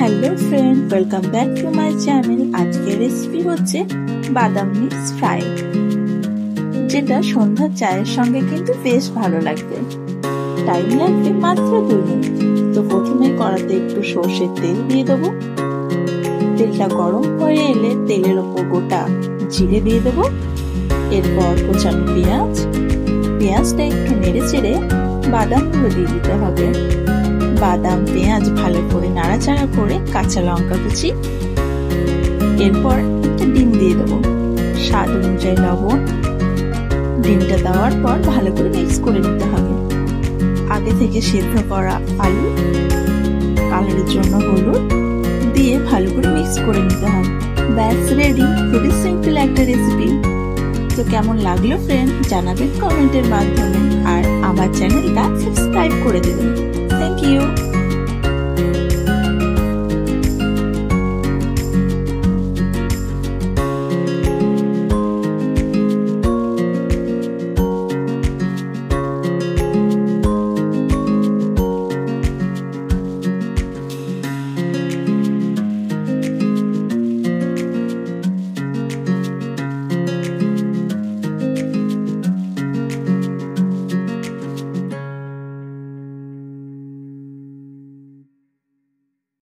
Hello friend, welcome back to my channel. আজকের recipe হচ্ছে বাদাম মিক্স ফ্রাই, যেটা সন্ধ্যার চায়ের সঙ্গে কিন্তু বেশ ভালো লাগবে। টাইম লাগবে মাত্র 2 মিনিট। তো প্রথমে কড়াতে একটু সর্ষের তেল দিয়ে দেবো। তেলটা গরম হয়ে এলে তেলের ওপর গোটা জিরে দিয়ে দেবো। এরপর কোচানো পেঁয়াজটা একটু নেড়ে চেড়ে বাদামগুলো দিয়ে দিতে হবে। বাদাম পেঁয়াজ ভালো করে নাড়াচাড়া করে কাঁচা লঙ্কা কুচি, এরপর একটা ডিম দিয়ে দেবো, স্বাদ অনুযায়ী লবণ। ডিমটা দেওয়ার পর ভালো করে মিক্স করে নিতে হবে। আগে থেকে সেদ্ধ করা আলু, কালারের জন্য হলুদ দিয়ে ভালো করে মিক্স করে নিতে হবে। ব্যাস রেডি। খুবই সিম্পল একটা রেসিপি। তো কেমন লাগলো ফ্রেন্ড জানাবেন কমেন্টের মাধ্যমে, আর আমার চ্যানেলটা সাবস্ক্রাইব করে দেবেন। Thank you.